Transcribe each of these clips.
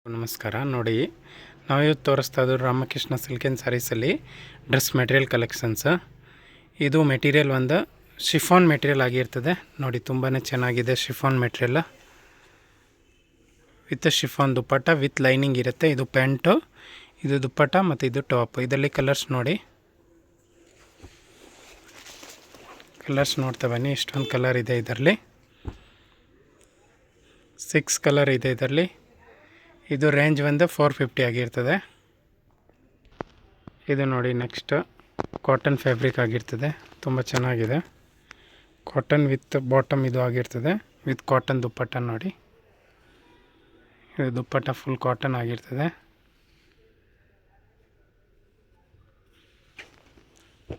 ನಮಸ್ಕಾರ. ನೋಡಿ, ನಾವಿವತ್ತು ತೋರಿಸ್ತಾ ಇದ್ದು ರಾಮಕೃಷ್ಣ ಸಿಲ್ಕ್ ಆ್ಯಂಡ್ ಸ್ಯಾರೀಸಲ್ಲಿ ಡ್ರೆಸ್ ಮೆಟೀರಿಯಲ್ ಕಲೆಕ್ಷನ್ಸ್. ಇದು ಮೆಟೀರಿಯಲ್ ಒಂದು ಶಿಫಾನ್ ಮೆಟೀರಿಯಲ್ ಆಗಿರ್ತದೆ. ನೋಡಿ, ತುಂಬಾ ಚೆನ್ನಾಗಿದೆ chiffon material with chiffon dupatta with lining ಇರುತ್ತೆ. ಇದು ಪ್ಯಾಂಟು, ಇದು ದುಪ್ಪಟ್ಟ ಮತ್ತು ಇದು ಟಾಪ್. ಇದರಲ್ಲಿ ಕಲರ್ಸ್ ನೋಡಿ, ಕಲರ್ಸ್ ನೋಡ್ತಾ ಬನ್ನಿ. ಇಷ್ಟೊಂದು ಕಲರ್ ಇದೆ ಇದರಲ್ಲಿ, 6 ಕಲರ್ ಇದೆ ಇದರಲ್ಲಿ. ಇದು ರೇಂಜ್ ಒಂದು 450 ಆಗಿರ್ತದೆ. ಇದು ನೋಡಿ, ನೆಕ್ಸ್ಟ್ ಕಾಟನ್ ಫ್ಯಾಬ್ರಿಕ್ ಆಗಿರ್ತದೆ, ತುಂಬ ಚೆನ್ನಾಗಿದೆ. ಕಾಟನ್ ವಿತ್ ಬಾಟಮ್ ಇದು ಆಗಿರ್ತದೆ, ವಿತ್ ಕಾಟನ್ ದುಪ್ಪಟ್ಟ. ನೋಡಿ, ಇದು ದುಪ್ಪಟ್ಟ ಫುಲ್ ಕಾಟನ್ ಆಗಿರ್ತದೆ.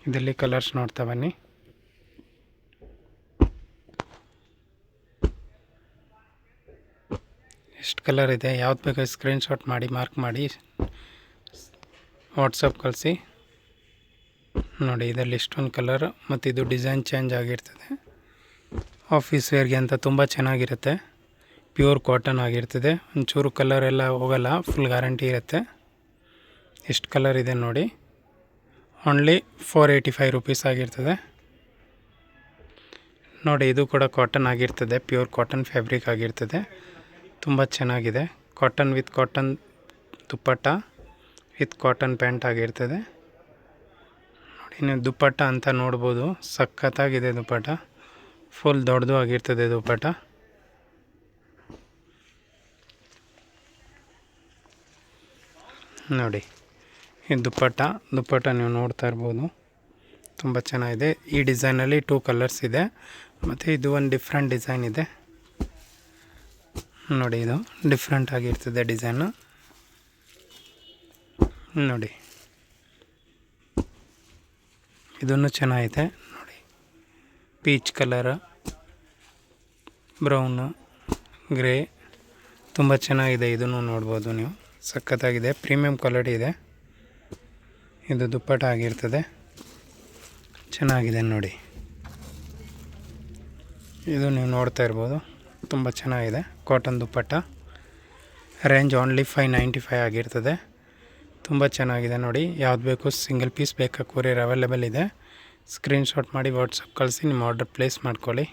ಇದರಲ್ಲಿ ಕಲರ್ಸ್ ನೋಡ್ತಾ ಬನ್ನಿ. ಎಷ್ಟು ಕಲರ್ ಇದೆ, ಯಾವ್ದು ಬೇಕಾದ್ರೆ ಸ್ಕ್ರೀನ್ಶಾಟ್ ಮಾಡಿ ಮಾರ್ಕ್ ಮಾಡಿ ವಾಟ್ಸಪ್ ಕಳಿಸಿ. ನೋಡಿ, ಇದರಲ್ಲಿ ಇಷ್ಟೊಂದು ಕಲರ್ ಮತ್ತು ಇದು ಡಿಸೈನ್ ಚೇಂಜ್ ಆಗಿರ್ತದೆ. ಆಫೀಸ್ ವೇರ್ಗೆ ಅಂತ ತುಂಬ ಚೆನ್ನಾಗಿರುತ್ತೆ. ಪ್ಯೂರ್ ಕಾಟನ್ ಆಗಿರ್ತದೆ, ಒಂಚೂರು ಕಲರ್ ಎಲ್ಲ ಹೋಗಲ್ಲ, ಫುಲ್ ಗ್ಯಾರಂಟಿ ಇರುತ್ತೆ. ಎಷ್ಟು ಕಲರ್ ಇದೆ ನೋಡಿ. ಓನ್ಲಿ 485 ರುಪೀಸ್ ಆಗಿರ್ತದೆ. ನೋಡಿ, ಇದು ಕೂಡ ಕಾಟನ್ ಆಗಿರ್ತದೆ, ಪ್ಯೂರ್ ಕಾಟನ್ ಫ್ಯಾಬ್ರಿಕ್ ಆಗಿರ್ತದೆ, ತುಂಬ ಚೆನ್ನಾಗಿದೆ. Cotton with cotton dupatta with cotton pant ಆಗಿರ್ತದೆ. ನೋಡಿ, ನೀವು ದುಪ್ಪಟ್ಟ ಅಂತ ನೋಡ್ಬೋದು, ಸಖತ್ತಾಗಿದೆ ದುಪ್ಪಟ್ಟ, ಫುಲ್ ದೊಡ್ಡದು ಆಗಿರ್ತದೆ ದುಪ್ಪಟ್ಟ. ನೋಡಿ, ಈ ದುಪ್ಪಟ್ಟ ನೀವು ನೋಡ್ತಾ ಇರ್ಬೋದು, ತುಂಬ ಚೆನ್ನಾಗಿದೆ. ಈ ಡಿಸೈನಲ್ಲಿ 2 ಕಲರ್ಸ್ ಇದೆ, ಮತ್ತು ಇದು ಒಂದು ಡಿಫ್ರೆಂಟ್ ಡಿಸೈನ್ ಇದೆ. ನೋಡಿ, ಇದು ಡಿಫ್ರೆಂಟ್ ಆಗಿರ್ತದೆ ಡಿಸೈನು. ನೋಡಿ, ಇದನ್ನು ಚೆನ್ನಾಗಿದೆ. ನೋಡಿ, ಪೀಚ್ ಕಲರ್, ಬ್ರೌನು, ಗ್ರೇ, ತುಂಬ ಚೆನ್ನಾಗಿದೆ. ಇದನ್ನು ನೋಡ್ಬೋದು ನೀವು, ಸಖತ್ತಾಗಿದೆ, ಪ್ರೀಮಿಯಂ ಕ್ವಾಲಿಟಿ ಇದೆ. ಇದು ದುಪ್ಪಟ್ಟ ಆಗಿರ್ತದೆ, ಚೆನ್ನಾಗಿದೆ. ನೋಡಿ, ಇದು ನೀವು ನೋಡ್ತಾ ಇರ್ಬೋದು, ತುಂಬ ಚೆನ್ನಾಗಿದೆ. ಕಾಟನ್ ದುಪ್ಪಟ್ಟ, ರೇಂಜ್ ಓನ್ಲಿ 595 ಆಗಿರ್ತದೆ. ತುಂಬ ಚೆನ್ನಾಗಿದೆ. ನೋಡಿ, ಯಾವ್ದು ಬೇಕು ಸಿಂಗಲ್ ಪೀಸ್ ಬೇಕಾ ಕೊರಿಯರ್ ಅವೈಲೇಬಲ್ ಇದೆ. ಸ್ಕ್ರೀನ್ಶಾಟ್ ಮಾಡಿ ವಾಟ್ಸಪ್ ಕಳಿಸಿ ನಿಮ್ಮ ಆರ್ಡರ್ ಪ್ಲೇಸ್ ಮಾಡ್ಕೊಳ್ಳಿ.